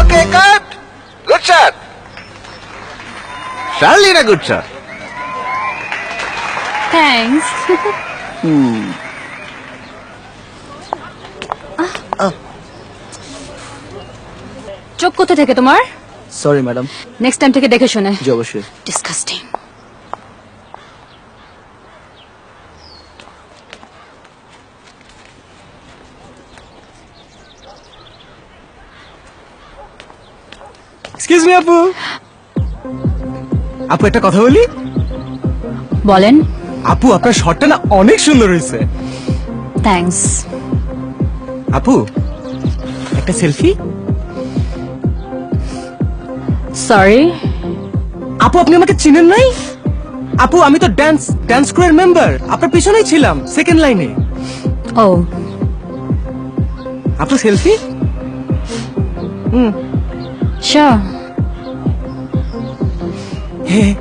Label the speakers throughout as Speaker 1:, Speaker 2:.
Speaker 1: Okay, cut. Good shot. Charlene, a good shot.
Speaker 2: Thanks. চোখ কোথা থেকে তোমার?
Speaker 3: Sorry madam.
Speaker 2: নেক্সট টাইম থেকে দেখে শুনে।
Speaker 3: জি অবশ্যই।
Speaker 2: ডিসকাস্টিং।
Speaker 3: এক্সকিউজ মি আপু। আপু একটা কথা বলি।
Speaker 2: বলেন।
Speaker 3: আপু আপনার শটটা না অনেক সুন্দর হয়েছে।
Speaker 2: থ্যাঙ্কস।
Speaker 3: আপু একটা সেলফি।
Speaker 2: সরি।
Speaker 3: আপু আপনি আমাকে চিনেন নাই? আপু আমি তো ডান্স ক্রুয়ের মেম্বার, আপনার পিছনেই ছিলাম সেকেন্ড লাইনে।
Speaker 2: ও
Speaker 3: আপু সেলফি।
Speaker 2: শিওর।
Speaker 3: হ্যাঁ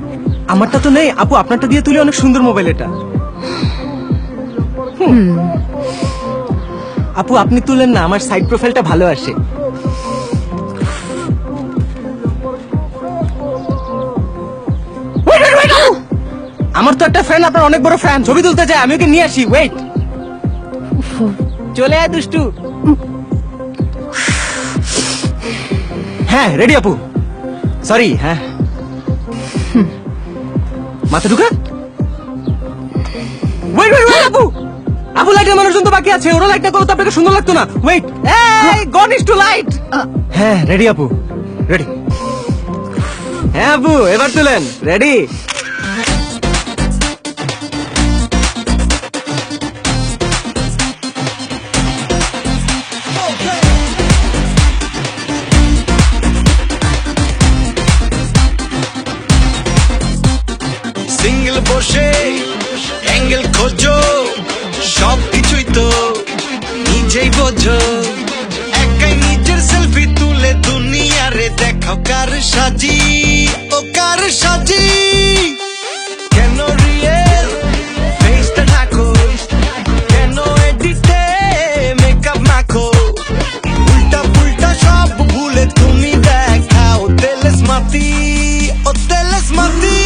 Speaker 3: আমারটা তো নেই আপু, আপনারটা দিয়ে তুলি, অনেক সুন্দর মোবাইল এটা। আপু আপনি তুলেন না, আমার সাইড প্রোফাইলটা ভালো আসে। আমার তো একটা ফ্রেন্ড আপনার অনেক বড় ফ্যান, ছবি তুলতে যায়, আমি ওকে নিয়ে আসি। ওয়েট, চলে আয় দুষ্টু। হ্যাঁ রেডি আপু। সরি। হ্যাঁ মাথা ঢুকা। ওয়েট ওয়েট ওয়েট আপু, আপু লাইটের মানুষজন তো বাকি আছে, ওরা লাইটটা করো তো আপনাকে সুন্দর লাগতো না। ওয়েট, এই গড ইজ টু লাইট। হ্যাঁ রেডি আপু, রেডি। হ্যাঁ আপু এবার তুলেন। রেডি।
Speaker 4: সিঙ্গেল বসে অ্যাঙ্গেল খোঁজো, সব কিছুই তো নিজেই বোঝো। একাই নিজের সেলফি তুলে দুনিয়ারে দেখাও কার সাজি, ও কার সাজি। কেন রিয়েল ফেসটা ঢাকো, কেন এডিটে মেকআপ মাখো, উল্টা পুল্টা সব ভুলে তুমি দেখাও তেলেস মাতি, ও তেলেস মাতি।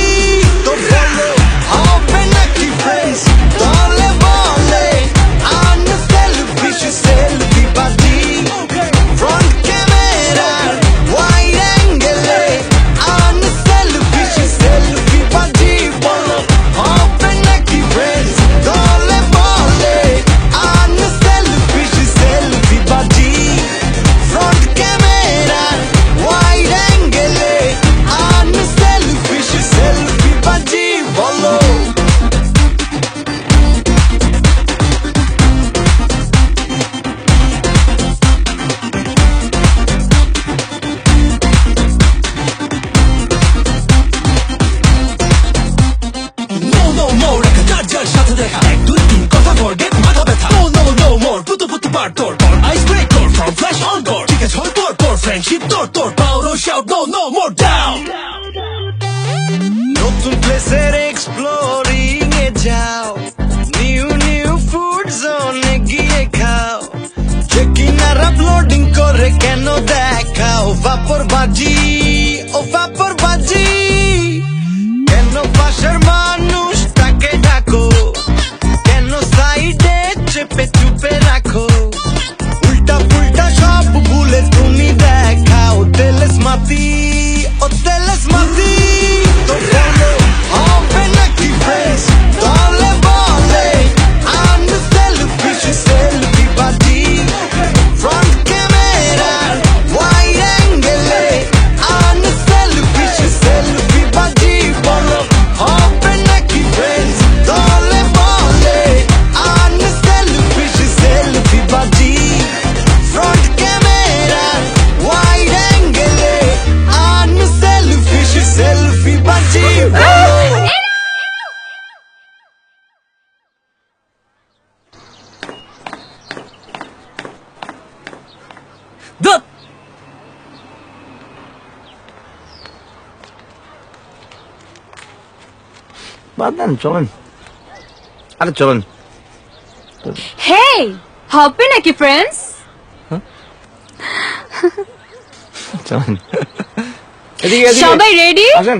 Speaker 4: তো বলো হবে নাকি ফ্রেন্ডস, দলে বলে আন সেলফি, সেলফি বাজি ফ্রন্ট ক্যামেরার ওয়াইড অ্যাঙ্গেলে, আন সেলফি, সেলফি বাজি। বলো হবে নাকি ফ্রেন্ডস, দলে বলে আন সেলফি, সেলফি বাজি ফ্রন্ট ক্যামেরার ওয়াইড অ্যাঙ্গেলে, আন সেলফি, সেলফি বাজি। বলো
Speaker 5: No, no more, একটা চার্জার সাথে দেখা, 1 2 3 কথা বল, get মাথা ব্যথা। No, no, no more, পুতু পুতু বার তোর, ice break তোর, from flash on door, ঠিক আছে হয় তোর, friendship তোর, power of shout, no, no more down.
Speaker 4: নতুন প্লেসের এক্সপ্লোরিং এ যাও, নিউ নিউ ফুড জোনে গিয়ে খাও, চেকিং আর আপলোডিং করে কেন দেখাও ভাপর বাজি, ও ভাপর বাজি। কেন পাশের মানুষ তাকে ডাকো, কেন সাইডে চেপে চুপে রাখো, উল্টা পুল্টা সব ভুলে তুমি দেখাও তেলেস মাতি, ও তেলেস মাতি। তো বলো হবে নাকি ফ্রেন্ডস, দলে বলে আন সেলফি, সেলফি বাজি ফ্রন্ট ক্যামেরার ওয়াইড অ্যাঙ্গেলে, আন সেলফি, সেলফি বাজি। বলো হবে নাকি ফ্রেন্ডস, দলে বলে আন সেলফি, সেলফি বাজি ফ্রন্ট ক্যামেরার ওয়াইড অ্যাঙ্গেলে, আন সেলফি, সেলফি বাজি।
Speaker 3: ধুৎ।
Speaker 1: বাদ দেন, চলেন। আরে চলেন।
Speaker 2: হেই, হবে নাকি ফ্রেন্ডস?
Speaker 1: চলেন এদিকে এদিকে
Speaker 2: সবাই রেডি?
Speaker 1: আসেন